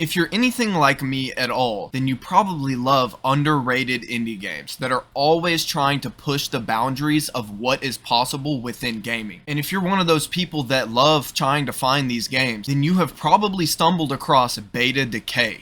If you're anything like me at all, then you probably love underrated indie games that are always trying to push the boundaries of what is possible within gaming. And if you're one of those people that love trying to find these games, then you have probably stumbled across Beta Decay.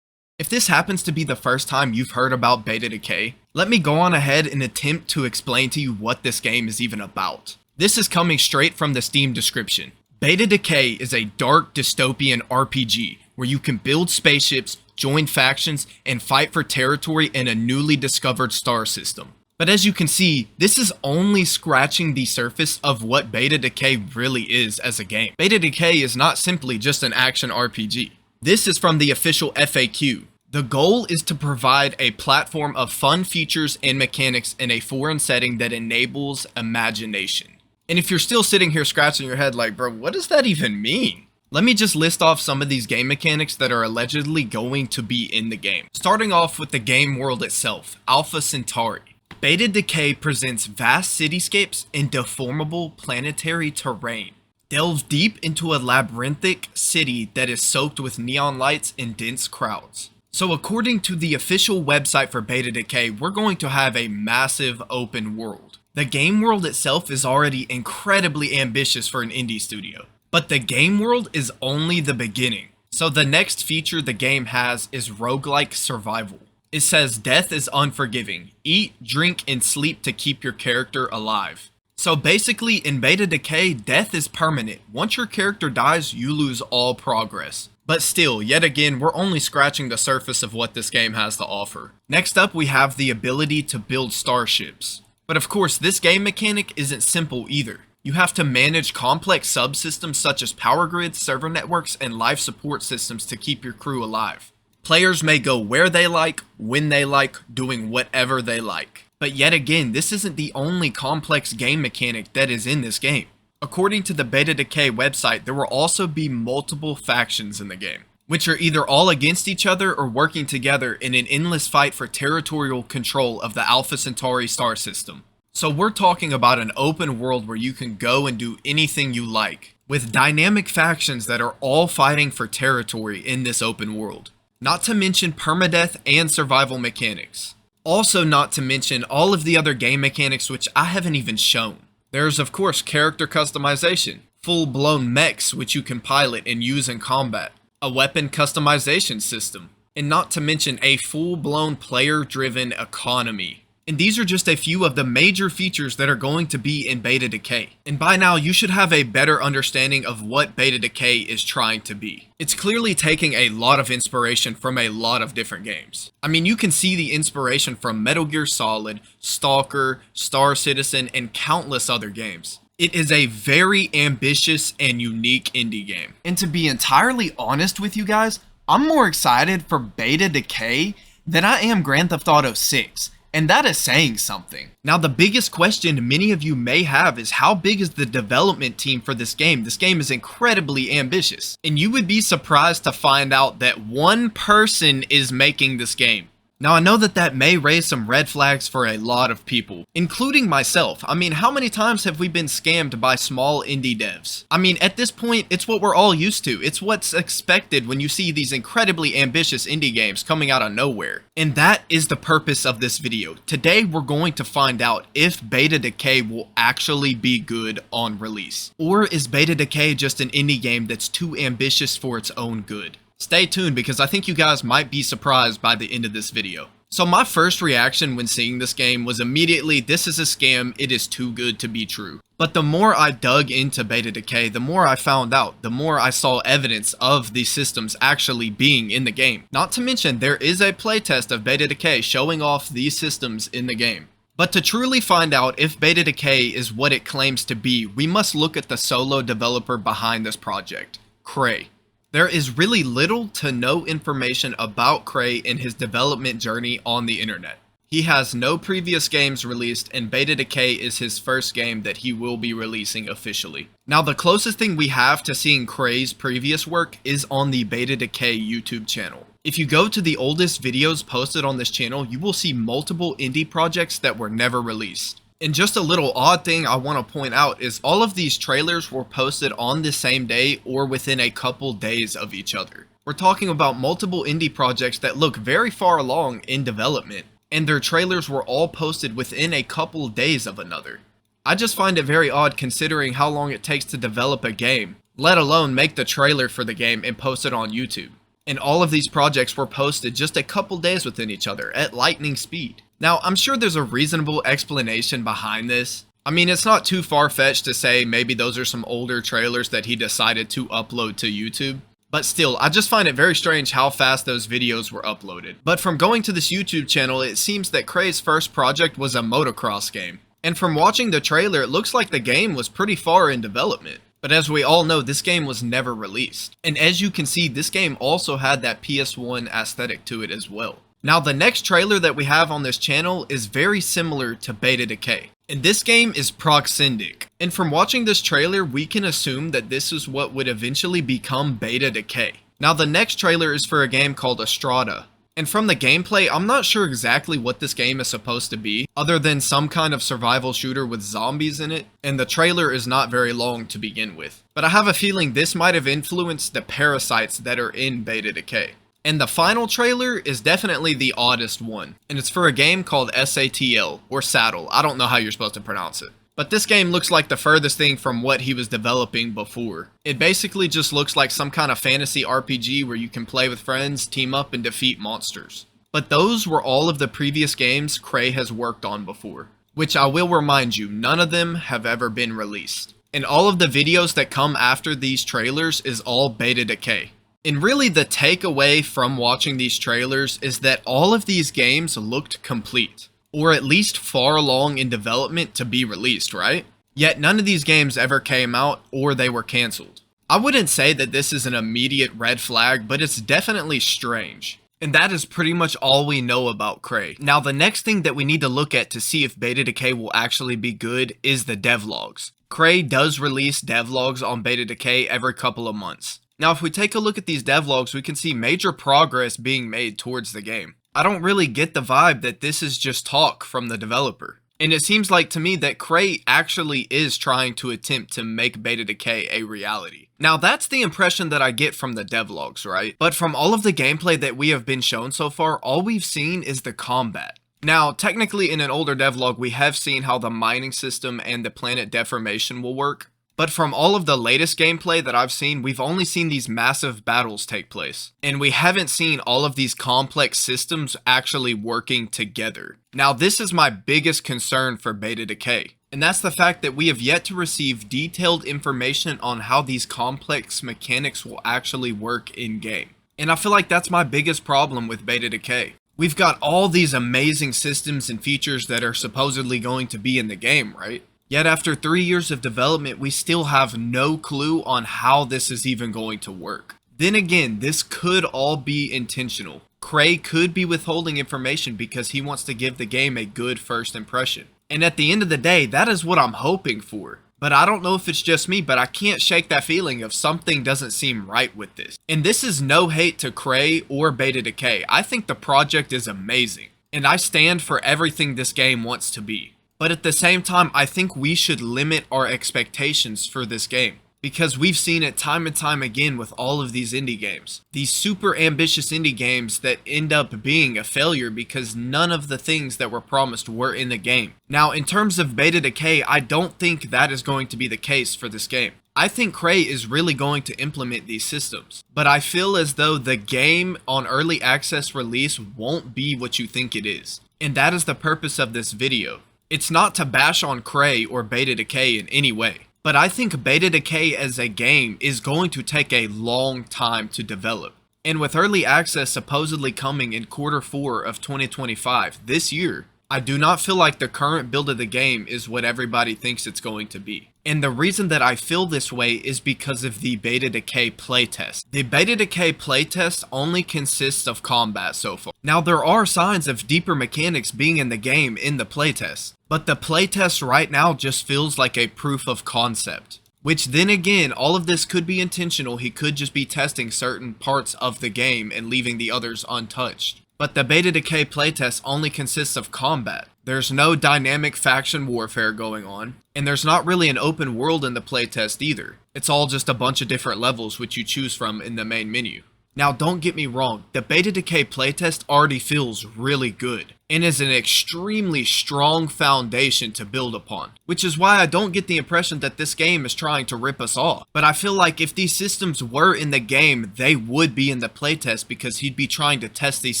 If this happens to be the first time you've heard about Beta Decay, let me go on ahead and attempt to explain to you what this game is even about. This is coming straight from the Steam description. Beta Decay is a dark dystopian RPG where you can build spaceships, join factions, and fight for territory in a newly discovered star system. But as you can see, this is only scratching the surface of what Beta Decay really is as a game. Beta Decay is not simply just an action RPG. This is from the official FAQ. The goal is to provide a platform of fun features and mechanics in a foreign setting that enables imagination. And if you're still sitting here scratching your head like, bro, what does that even mean? Let me just list off some of these game mechanics that are allegedly going to be in the game. Starting off with the game world itself, Alpha Centauri. Beta Decay presents vast cityscapes and deformable planetary terrain. Delve deep into a labyrinthic city that is soaked with neon lights and dense crowds. So according to the official website for Beta Decay, we're going to have a massive open world. The game world itself is already incredibly ambitious for an indie studio, but the game world is only the beginning. So the next feature the game has is roguelike survival. It says death is unforgiving. Eat, drink, and sleep to keep your character alive. So basically in Beta Decay, death is permanent. Once your character dies, you lose all progress. But still, yet again, we're only scratching the surface of what this game has to offer. Next up, we have the ability to build starships. But of course, this game mechanic isn't simple either. You have to manage complex subsystems such as power grids, server networks, and life support systems to keep your crew alive. Players may go where they like, when they like, doing whatever they like. But yet again, this isn't the only complex game mechanic that is in this game. According to the Beta Decay website, there will also be multiple factions in the game, which are either all against each other or working together in an endless fight for territorial control of the Alpha Centauri star system. So we're talking about an open world where you can go and do anything you like, with dynamic factions that are all fighting for territory in this open world. Not to mention permadeath and survival mechanics. Also not to mention all of the other game mechanics which I haven't even shown. There's of course character customization, full-blown mechs which you can pilot and use in combat, a weapon customization system, and not to mention a full-blown player-driven economy. And these are just a few of the major features that are going to be in Beta Decay. And by now, you should have a better understanding of what Beta Decay is trying to be. It's clearly taking a lot of inspiration from a lot of different games. I mean, you can see the inspiration from Metal Gear Solid, Stalker, Star Citizen, and countless other games. It is a very ambitious and unique indie game. And to be entirely honest with you guys, I'm more excited for Beta Decay than I am Grand Theft Auto 6. And that is saying something. Now, the biggest question many of you may have is how big is the development team for this game? This game is incredibly ambitious. And you would be surprised to find out that one person is making this game. Now, I know that may raise some red flags for a lot of people, including myself. I mean, how many times have we been scammed by small indie devs? I mean, at this point, it's what we're all used to. It's what's expected when you see these incredibly ambitious indie games coming out of nowhere. And that is the purpose of this video. Today, we're going to find out if Beta Decay will actually be good on release. Or is Beta Decay just an indie game that's too ambitious for its own good? Stay tuned because I think you guys might be surprised by the end of this video. So my first reaction when seeing this game was immediately, this is a scam, it is too good to be true. But the more I dug into Beta Decay, the more I found out, the more I saw evidence of these systems actually being in the game. Not to mention, there is a playtest of Beta Decay showing off these systems in the game. But to truly find out if Beta Decay is what it claims to be, we must look at the solo developer behind this project, Cray. There is really little to no information about Cray and his development journey on the internet. He has no previous games released, and Beta Decay is his first game that he will be releasing officially. Now, the closest thing we have to seeing Cray's previous work is on the Beta Decay YouTube channel. If you go to the oldest videos posted on this channel, you will see multiple indie projects that were never released. And just a little odd thing I want to point out is all of these trailers were posted on the same day or within a couple days of each other. We're talking about multiple indie projects that look very far along in development, and their trailers were all posted within a couple days of another. I just find it very odd considering how long it takes to develop a game, let alone make the trailer for the game and post it on YouTube. And all of these projects were posted just a couple days within each other at lightning speed. Now, I'm sure there's a reasonable explanation behind this. I mean, it's not too far-fetched to say maybe those are some older trailers that he decided to upload to YouTube. But still, I just find it very strange how fast those videos were uploaded. But from going to this YouTube channel, it seems that Cray's first project was a motocross game. And from watching the trailer, it looks like the game was pretty far in development. But as we all know, this game was never released. And as you can see, this game also had that PS1 aesthetic to it as well. Now, the next trailer that we have on this channel is very similar to Beta Decay. And this game is Proxendic. And from watching this trailer, we can assume that this is what would eventually become Beta Decay. Now, the next trailer is for a game called Estrada. And from the gameplay, I'm not sure exactly what this game is supposed to be, other than some kind of survival shooter with zombies in it, and the trailer is not very long to begin with. But I have a feeling this might have influenced the parasites that are in Beta Decay. And the final trailer is definitely the oddest one, and it's for a game called SATL, or Saddle. I don't know how you're supposed to pronounce it. But this game looks like the furthest thing from what he was developing before. It basically just looks like some kind of fantasy RPG where you can play with friends, team up, and defeat monsters. But those were all of the previous games Cray has worked on before, which I will remind you, none of them have ever been released. And all of the videos that come after these trailers is all Beta Decay. And really the takeaway from watching these trailers is that all of these games looked complete, or at least far along in development to be released, right? Yet none of these games ever came out or they were cancelled. I wouldn't say that this is an immediate red flag, but it's definitely strange. And that is pretty much all we know about Cray. Now, the next thing that we need to look at to see if Beta Decay will actually be good is the devlogs. Cray does release devlogs on Beta Decay every couple of months. Now, if we take a look at these devlogs, we can see major progress being made towards the game. I don't really get the vibe that this is just talk from the developer. And it seems like to me that Cray actually is trying to attempt to make Beta Decay a reality. Now, that's the impression that I get from the devlogs, right? But from all of the gameplay that we have been shown so far, all we've seen is the combat. Now, technically in an older devlog, we have seen how the mining system and the planet deformation will work. But from all of the latest gameplay that I've seen, we've only seen these massive battles take place. And we haven't seen all of these complex systems actually working together. Now, this is my biggest concern for Beta Decay. And that's the fact that we have yet to receive detailed information on how these complex mechanics will actually work in-game. And I feel like that's my biggest problem with Beta Decay. We've got all these amazing systems and features that are supposedly going to be in the game, right? Yet after 3 years of development, we still have no clue on how this is even going to work. Then again, this could all be intentional. Cray could be withholding information because he wants to give the game a good first impression. And at the end of the day, that is what I'm hoping for. But I don't know if it's just me, but I can't shake that feeling of something doesn't seem right with this. And this is no hate to Cray or Beta Decay. I think the project is amazing. And I stand for everything this game wants to be. But at the same time, I think we should limit our expectations for this game. Because we've seen it time and time again with all of these indie games. These super ambitious indie games that end up being a failure because none of the things that were promised were in the game. Now, in terms of Beta Decay, I don't think that is going to be the case for this game. I think Cray is really going to implement these systems. But I feel as though the game on early access release won't be what you think it is. And that is the purpose of this video. It's not to bash on Cray or Beta Decay in any way, but I think Beta Decay as a game is going to take a long time to develop. And with early access supposedly coming in Q4 of 2025, this year, I do not feel like the current build of the game is what everybody thinks it's going to be. And the reason that I feel this way is because of the Beta Decay playtest. The Beta Decay playtest only consists of combat so far. Now there are signs of deeper mechanics being in the game in the playtest, but the playtest right now just feels like a proof of concept. Which then again, all of this could be intentional. He could just be testing certain parts of the game and leaving the others untouched. But the Beta Decay playtest only consists of combat. There's no dynamic faction warfare going on, and there's not really an open world in the playtest either. It's all just a bunch of different levels which you choose from in the main menu. Now don't get me wrong, the Beta Decay playtest already feels really good, and is an extremely strong foundation to build upon, which is why I don't get the impression that this game is trying to rip us off. But I feel like if these systems were in the game, they would be in the playtest because he'd be trying to test these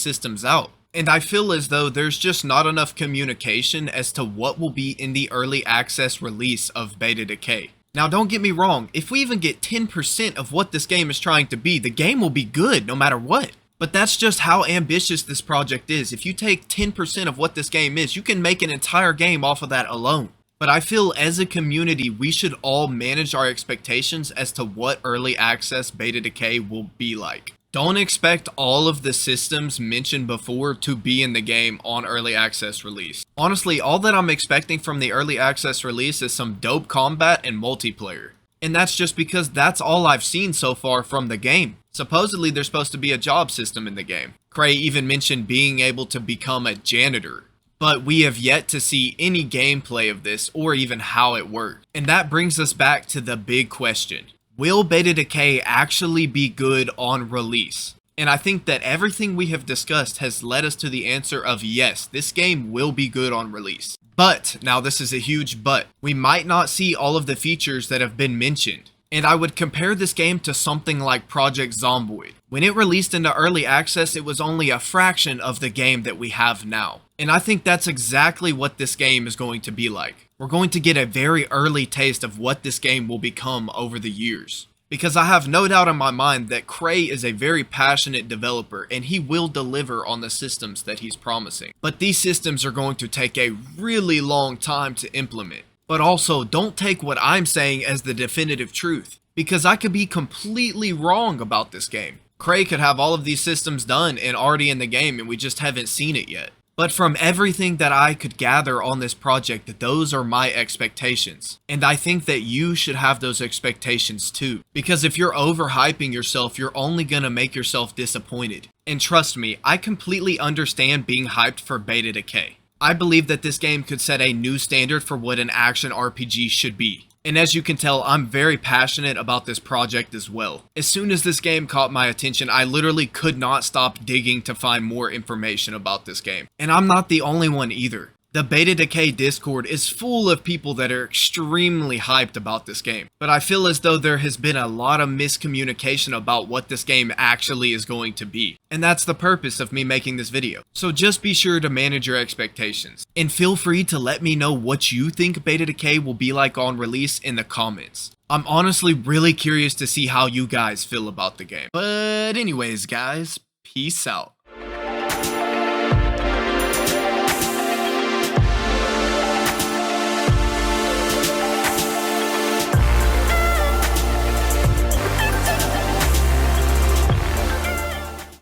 systems out. And I feel as though there's just not enough communication as to what will be in the early access release of Beta Decay. Now don't get me wrong, if we even get 10% of what this game is trying to be, the game will be good no matter what. But that's just how ambitious this project is. If you take 10% of what this game is, you can make an entire game off of that alone. But I feel as a community, we should all manage our expectations as to what early access Beta Decay will be like. Don't expect all of the systems mentioned before to be in the game on early access release. Honestly, all that I'm expecting from the early access release is some dope combat and multiplayer. And that's just because that's all I've seen so far from the game. Supposedly there's supposed to be a job system in the game. Cray even mentioned being able to become a janitor. But we have yet to see any gameplay of this or even how it worked. And that brings us back to the big question. Will Beta Decay actually be good on release? And I think that everything we have discussed has led us to the answer of yes, this game will be good on release. But, now this is a huge but, we might not see all of the features that have been mentioned. And I would compare this game to something like Project Zomboid. When it released into early access, it was only a fraction of the game that we have now. And I think that's exactly what this game is going to be like. We're going to get a very early taste of what this game will become over the years. Because I have no doubt in my mind that Cray is a very passionate developer and he will deliver on the systems that he's promising. But these systems are going to take a really long time to implement. But also, don't take what I'm saying as the definitive truth, because I could be completely wrong about this game. Cray could have all of these systems done and already in the game and we just haven't seen it yet. But from everything that I could gather on this project, those are my expectations. And I think that you should have those expectations too. Because if you're overhyping yourself, you're only gonna make yourself disappointed. And trust me, I completely understand being hyped for Beta Decay. I believe that this game could set a new standard for what an action RPG should be. And as you can tell, I'm very passionate about this project as well. As soon as this game caught my attention, I literally could not stop digging to find more information about this game. And I'm not the only one either. The Beta Decay Discord is full of people that are extremely hyped about this game. But I feel as though there has been a lot of miscommunication about what this game actually is going to be. And that's the purpose of me making this video. So just be sure to manage your expectations. And feel free to let me know what you think Beta Decay will be like on release in the comments. I'm honestly really curious to see how you guys feel about the game. But anyways guys, peace out.